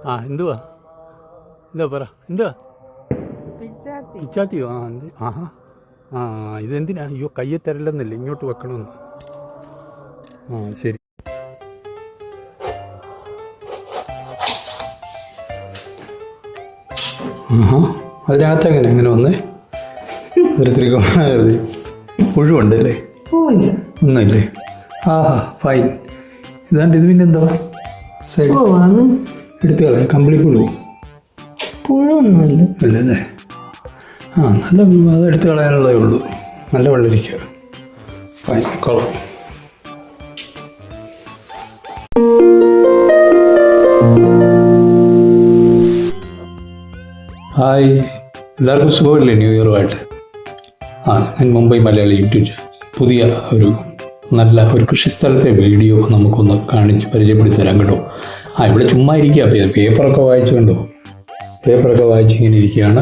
ആ എന്തുവാ എന്താ പറ എന്തുവാ പിച്ചാത്തിയോ ആ എന്ത് ആഹാ ആ ഇതെന്തിനാ അയ്യോ കയ്യെ തരല്ലെന്നല്ലേ ഇങ്ങോട്ട് വെക്കണമെന്ന് ആ ശരി ആഹാ അതിനകത്ത് എങ്ങനെ വന്നേ ഒരു ത്രികോണാകൃതി പുഴുണ്ടല്ലേ ഒന്നുമില്ലേ ആഹാ ഫൈൻ ഇതാണ്ട് ഇത് പിന്നെന്തോ സൈഡ് എടുത്തു കളയാം കമ്പിളി പുഴുവൊന്നുമല്ല അല്ലല്ലേ ആ നല്ല അത് എടുത്തു കളയാനുള്ളതേ ഉള്ളൂ നല്ല വെള്ളരിക്ക ഫൈൻ കൊള്ളാം ഹായ് എല്ലാവർക്കും സുഖമില്ലേ ന്യൂ ഇയറുമായിട്ട് ഞാൻ മുംബൈ മലയാളി യൂട്യൂബ് പുതിയ നല്ല ഒരു കൃഷിസ്ഥലത്തെ വീഡിയോ നമുക്കൊന്ന് കാണിച്ച് പരിചയപ്പെടുത്തി തരാം കേട്ടോ ഇവിടെ ചുമ്മാ ഇരിക്കുക പേപ്പറൊക്കെ വായിച്ച് ഇങ്ങനെ ഇരിക്കുകയാണ്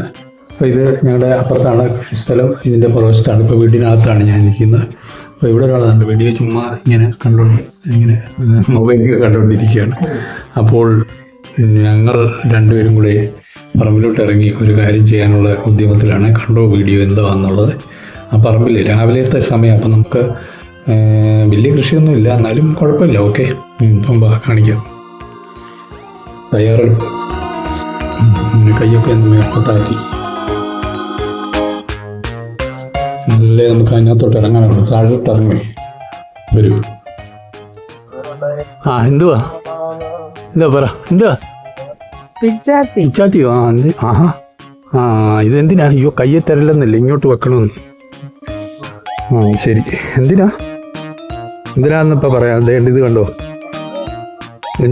അപ്പോൾ ഇത് ഞങ്ങളുടെ അപ്പുറത്താണ് കൃഷിസ്ഥലം ഇതിൻ്റെ പുറവശത്താണ് ഇപ്പോൾ വീടിനകത്താണ് ഞാൻ ഇരിക്കുന്നത് അപ്പോൾ ഇവിടെ ഒരാളുണ്ട് വീഡിയോ ചുമ്മാ ഇങ്ങനെ മൊബൈലൊക്കെ കണ്ടുകൊണ്ടിരിക്കുകയാണ് അപ്പോൾ ഞങ്ങൾ രണ്ടുപേരും കൂടെ പറമ്പിലോട്ട് ഇറങ്ങി ഒരു കാര്യം ചെയ്യാനുള്ള ഉദ്യമത്തിലാണ് കണ്ടോ വീഡിയോ എന്താണെന്നുള്ളത് ആ പറമ്പിൽ രാവിലത്തെ സമയം അപ്പം നമുക്ക് വലിയ കൃഷിയൊന്നുമില്ല എന്നാലും കുഴപ്പമില്ല ഓക്കെ ഇപ്പം കാണിക്കാം തയ്യാറെടുപ്പ് കയ്യൊക്കെ ഒന്ന് മേപ്പോട്ടാക്കി നല്ല നമുക്ക് അതിനകത്തോട്ട് ഇറങ്ങാനുള്ളൂ താഴോട്ട് ഇറങ്ങി വരൂ ആ എന്തുവാ എന്താ പറ എന്തുവാ പിച്ചാത്തിയോ ആ എന്ത് ആഹാ ആ ഇതെന്തിനാ അയ്യോ കയ്യെ തരല്ലെന്നല്ലേ ഇങ്ങോട്ട് വെക്കണമെന്ന് ആ ശരി എന്തിനാന്നിപ്പോൾ പറയാം അതേണ്ട ഇത് കണ്ടോ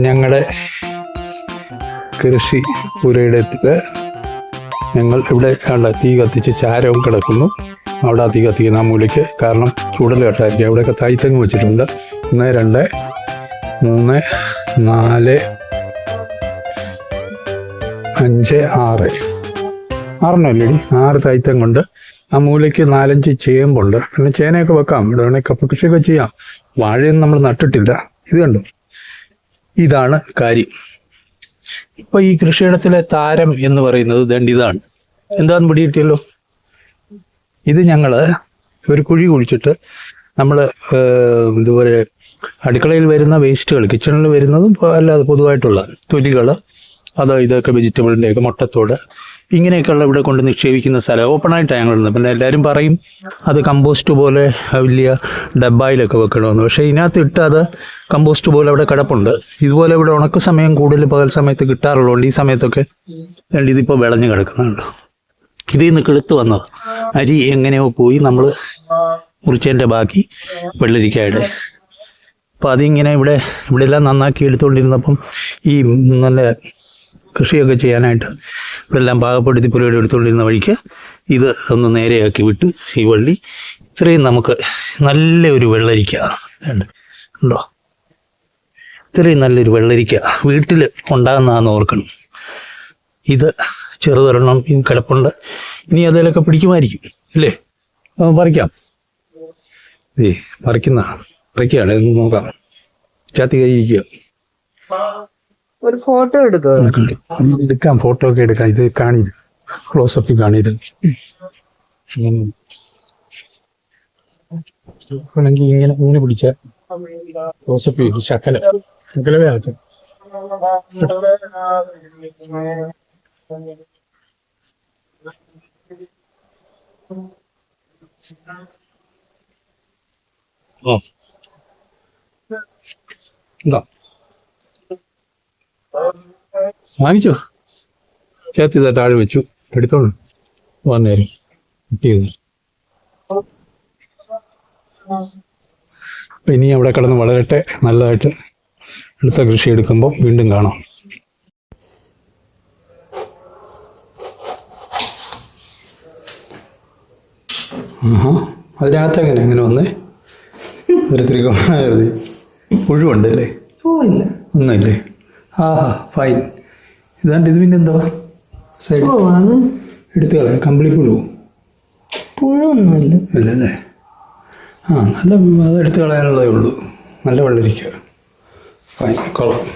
ഞങ്ങളുടെ കൃഷി പുരയിടത്തിൽ ഞങ്ങൾ ഇവിടെ കണ്ട തീ കത്തിച്ച് ചാരവും കിടക്കുന്നു അവിടെ തീ കത്തിക്കുന്ന ആ മൂലയ്ക്ക് കാരണം ചൂടൽ കെട്ടായിരിക്കും അവിടെയൊക്കെ തൈത്തെങ്ങ് വെച്ചിട്ടുണ്ട് 1 2 3 4 5 6 6 തൈത്തം കൊണ്ട് ആ മൂലയ്ക്ക് 4-5 ചേമ്പുണ്ട് പിന്നെ ചേനയൊക്കെ വെക്കാം ഇവിടെ വേണമെങ്കിൽ കപ്പ കൃഷിയൊക്കെ ചെയ്യാം വാഴയൊന്നും നമ്മൾ നട്ടിട്ടില്ല ഇത് കണ്ടു ഇതാണ് കാര്യം ഇപ്പൊ ഈ കൃഷിയിടത്തിലെ താരം എന്ന് പറയുന്നത് ഇതാണ് എന്താന്ന് പിടിയിട്ടല്ലോ ഇത് ഞങ്ങള് ഒരു കുഴി കുഴിച്ചിട്ട് നമ്മൾ ഇതുപോലെ അടുക്കളയിൽ വരുന്ന വേസ്റ്റുകൾ കിച്ചണിൽ വരുന്നതും അല്ലാതെ പൊതുവായിട്ടുള്ള തൊലികൾ ഇതൊക്കെ വെജിറ്റബിളിൻ്റെയൊക്കെ മുട്ടത്തോട് ഇങ്ങനെയൊക്കെയുള്ള ഇവിടെ കൊണ്ട് നിക്ഷേപിക്കുന്ന സ്ഥലം ഓപ്പണായിട്ടാണ് ഞങ്ങളിടുന്നത് പിന്നെ എല്ലാവരും പറയും അത് കമ്പോസ്റ്റ് പോലെ വലിയ ഡബ്ബായിലൊക്കെ വെക്കണമെന്ന് പക്ഷേ ഇതിനകത്ത് ഇട്ട് അത് കമ്പോസ്റ്റ് പോലെ അവിടെ കിടപ്പുണ്ട് ഇതുപോലെ ഇവിടെ ഉണക്ക സമയം കൂടുതൽ പകൽ സമയത്ത് കിട്ടാറുള്ളതുകൊണ്ട് ഈ സമയത്തൊക്കെ ഇതിപ്പോൾ വിളഞ്ഞ് കിടക്കുന്നുണ്ട് ഇതിൽ നിന്ന് കിളുത്ത് വന്നത് അരി എങ്ങനെയോ പോയി നമ്മൾ മുറിച്ചതിൻ്റെ ബാക്കി വെള്ളരിക്കായുടെ അപ്പോൾ അതിങ്ങനെ ഇവിടെ എല്ലാം നന്നാക്കി എടുത്തുകൊണ്ടിരുന്നപ്പം ഈ നല്ല കൃഷിയൊക്കെ ചെയ്യാനായിട്ട് ഇവിടെല്ലാം പാകപ്പെടുത്തി പുരയുടെ എടുത്തുകൊണ്ടിരുന്ന വഴിക്ക് ഇത് ഒന്ന് നേരെയാക്കി വിട്ടു ഈ വള്ളി ഇത്രയും നമുക്ക് നല്ലൊരു വെള്ളരിക്ക ഉണ്ടോ ഇത്രയും നല്ലൊരു വെള്ളരിക്ക വീട്ടിൽ ഉണ്ടാകുന്നതാണെന്ന് ഓർക്കണം ഇത് ചെറുതൊരെണ്ണം കിടപ്പുണ്ട് ഇനി അതിലൊക്കെ പിടിക്കുമായിരിക്കും ഇല്ലേ പറിക്കാം പറിക്കുകയാണ് ഇതൊന്ന് നോക്കാം ചാത്തി കഴിക്കുക ഒരു ഫോട്ടോ എടുക്കാം ഫോട്ടോ ഒക്കെ എടുക്കാം ഇത് കാണി ക്ലോസപ്പിൽ കാണിയത് ഇങ്ങനെ പിടിച്ച ക്ലോസപ്പ് ശക്കലവേ ആക്കാം എന്താ വാങ്ങിച്ചോ ചേർത്ത് താഴെ വെച്ചു എടുത്തോളൂ വന്നേരം കിട്ടിയത് അപ്പം ഇനി അവിടെ കിടന്ന് വളരട്ടെ നല്ലതായിട്ട് അടുത്ത കൃഷി എടുക്കുമ്പോൾ വീണ്ടും കാണാം അതിനകത്ത് എങ്ങനെ വന്നേ ഒരു ത്രികോണാകൃതി പുഴുണ്ടല്ലേ ഒന്നുമില്ലേ ആഹാ ഫൈൻ ഇതാണ്ട് ഇത് പിന്നെന്തോ സൈഡ് എടുത്തു കളയാം കമ്പിളി പുഴുവൊന്നുമല്ല അല്ലല്ലേ ആ നല്ല അത് എടുത്തു കളയാനുള്ളതേ ഉള്ളൂ നല്ല വെള്ളരിക്ക ഫൈൻ കൊള്ളാം